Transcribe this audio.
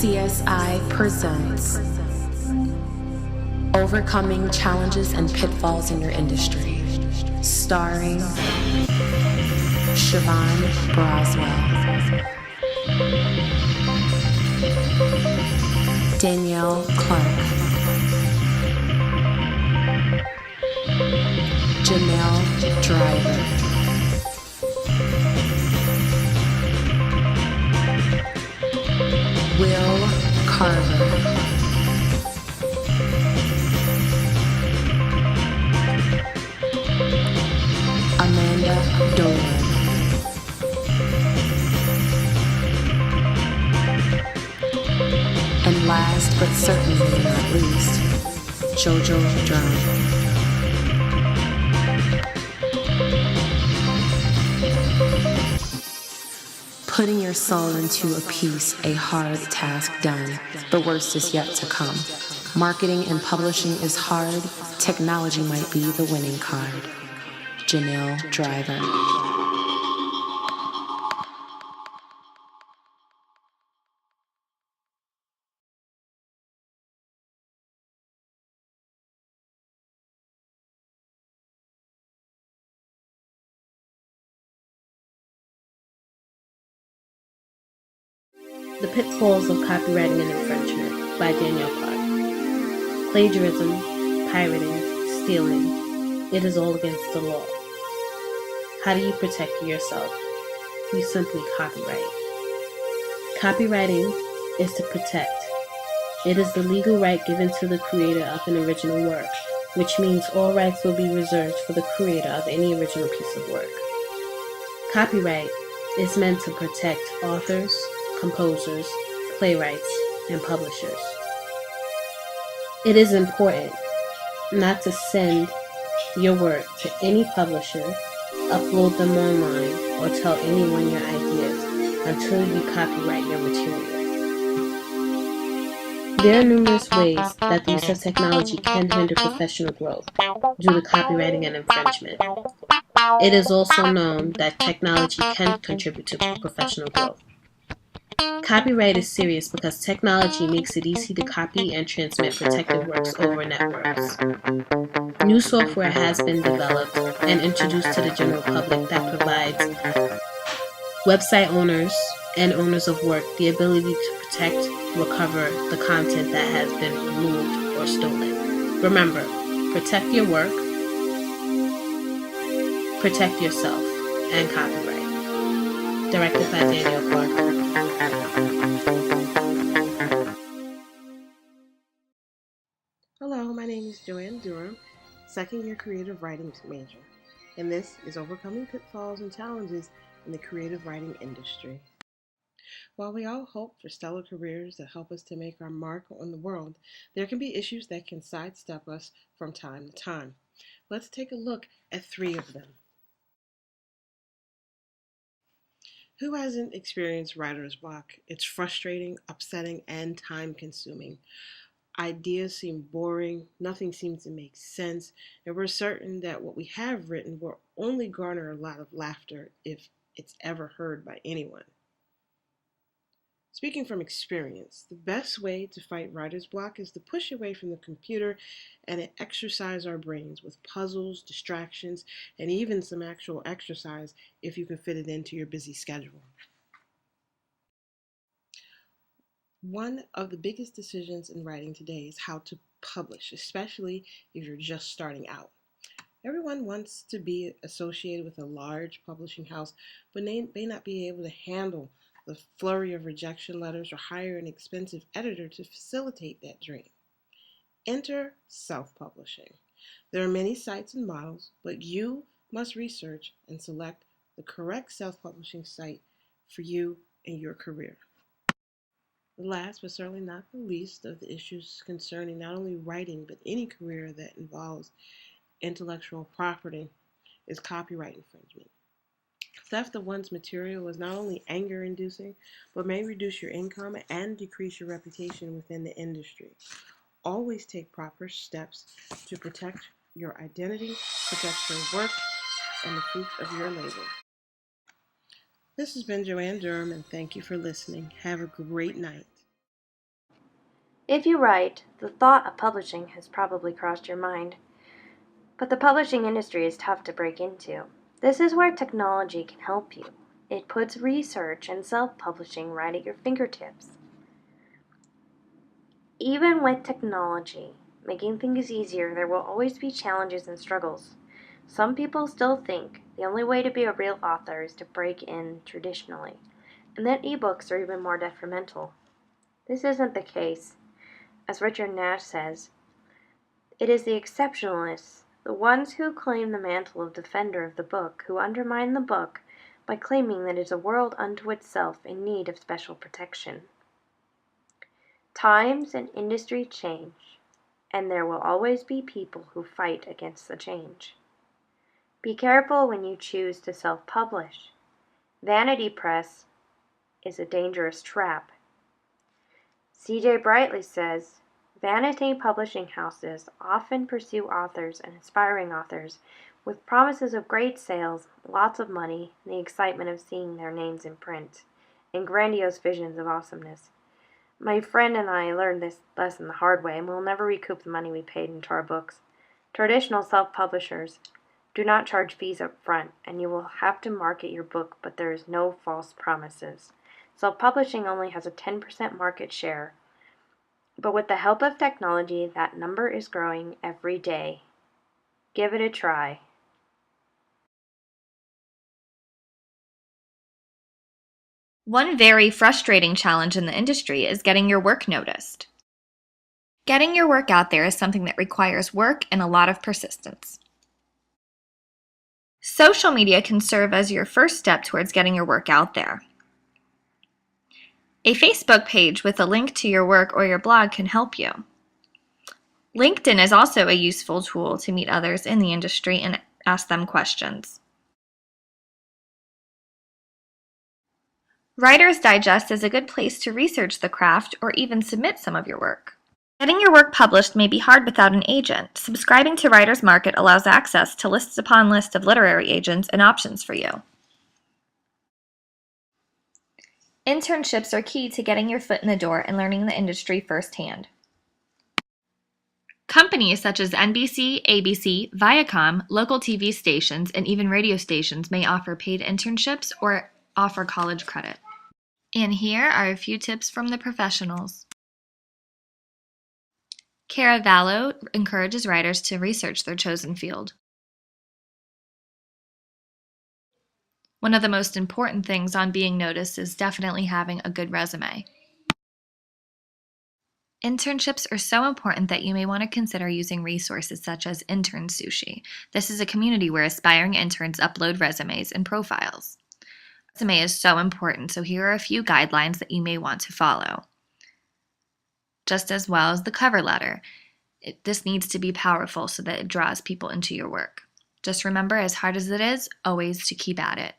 CSI presents Overcoming Challenges and Pitfalls in Your Industry, starring Siobhan Broswell, Danielle Clark, Janelle Driver, Will Carver, Amanda Dolan, and last but certainly not least, JoJo Drum. Putting your soul into a piece, a hard task done. The worst is yet to come. Marketing and publishing is hard. Technology might be the winning card. Janelle Driver. The Pitfalls of Copywriting and Infringement by Danielle Clark. Plagiarism, pirating, stealing, it is all against the law. How do you protect yourself? You simply copyright. Copywriting is to protect. It is the legal right given to the creator of an original work, which means all rights will be reserved for the creator of any original piece of work. Copyright is meant to protect authors, composers, playwrights, and publishers. It is important not to send your work to any publisher, upload them online, or tell anyone your ideas until you copyright your material. There are numerous ways that the use of technology can hinder professional growth due to copywriting and infringement. It is also known that technology can contribute to professional growth. Copyright is serious because technology makes it easy to copy and transmit protected works over networks. New software has been developed and introduced to the general public that provides website owners and owners of work the ability to protect, recover the content that has been removed or stolen. Remember, protect your work, protect yourself, and copyright. Directed by Danielle Clark. Hello, my name is Joanne Durham, second-year creative writing major, and this is Overcoming Pitfalls and Challenges in the Creative Writing Industry. While we all hope for stellar careers that help us to make our mark on the world, there can be issues that can sidestep us from time to time. Let's take a look at 3 of them. Who hasn't experienced writer's block? It's frustrating, upsetting, and time-consuming. Ideas seem boring, nothing seems to make sense, and we're certain that what we have written will only garner a lot of laughter if it's ever heard by anyone. Speaking from experience, the best way to fight writer's block is to push away from the computer and exercise our brains with puzzles, distractions, and even some actual exercise if you can fit it into your busy schedule. One of the biggest decisions in writing today is how to publish, especially if you're just starting out. Everyone wants to be associated with a large publishing house, but may not be able to handle the flurry of rejection letters or hire an expensive editor to facilitate that dream. Enter self-publishing. There are many sites and models, but you must research and select the correct self-publishing site for you and your career. Last but certainly not the least of the issues concerning not only writing but any career that involves intellectual property is copyright infringement. Theft of one's material is not only anger-inducing but may reduce your income and decrease your reputation within the industry. Always take proper steps to protect your identity, protect your work, and the fruits of your labor. This has been Joanne Durham, and thank you for listening. Have a great night. If you write, the thought of publishing has probably crossed your mind. But the publishing industry is tough to break into. This is where technology can help you. It puts research and self-publishing right at your fingertips. Even with technology making things easier, there will always be challenges and struggles. Some people still think the only way to be a real author is to break in traditionally, and that ebooks are even more detrimental. This isn't the case. As Richard Nash says, it is the exceptionalists, the ones who claim the mantle of defender of the book, who undermine the book by claiming that it is a world unto itself in need of special protection. Times and industry change, and there will always be people who fight against the change. Be careful when you choose to self-publish. Vanity press is a dangerous trap. C.J. Brightly says, vanity publishing houses often pursue authors and aspiring authors with promises of great sales, lots of money, and the excitement of seeing their names in print, and grandiose visions of awesomeness. My friend and I learned this lesson the hard way, and we'll never recoup the money we paid into our books. Traditional self-publishers do not charge fees up front, and you will have to market your book, but there is no false promises. Self-publishing only has a 10% market share, but with the help of technology, that number is growing every day. Give it a try. One very frustrating challenge in the industry is getting your work noticed. Getting your work out there is something that requires work and a lot of persistence. Social media can serve as your first step towards getting your work out there. A Facebook page with a link to your work or your blog can help you. LinkedIn is also a useful tool to meet others in the industry and ask them questions. Writer's Digest is a good place to research the craft or even submit some of your work. Getting your work published may be hard without an agent. Subscribing to Writer's Market allows access to lists upon lists of literary agents and options for you. Internships are key to getting your foot in the door and learning the industry firsthand. Companies such as NBC, ABC, Viacom, local TV stations, and even radio stations may offer paid internships or offer college credit. And here are a few tips from the professionals. Caravallo encourages writers to research their chosen field. One of the most important things on being noticed is definitely having a good resume. Internships are so important that you may want to consider using resources such as Intern Sushi. This is a community where aspiring interns upload resumes and profiles. Resume is so important, so here are a few guidelines that you may want to follow. Just as well as the cover letter. This needs to be powerful so that it draws people into your work. Just remember, as hard as it is, always to keep at it.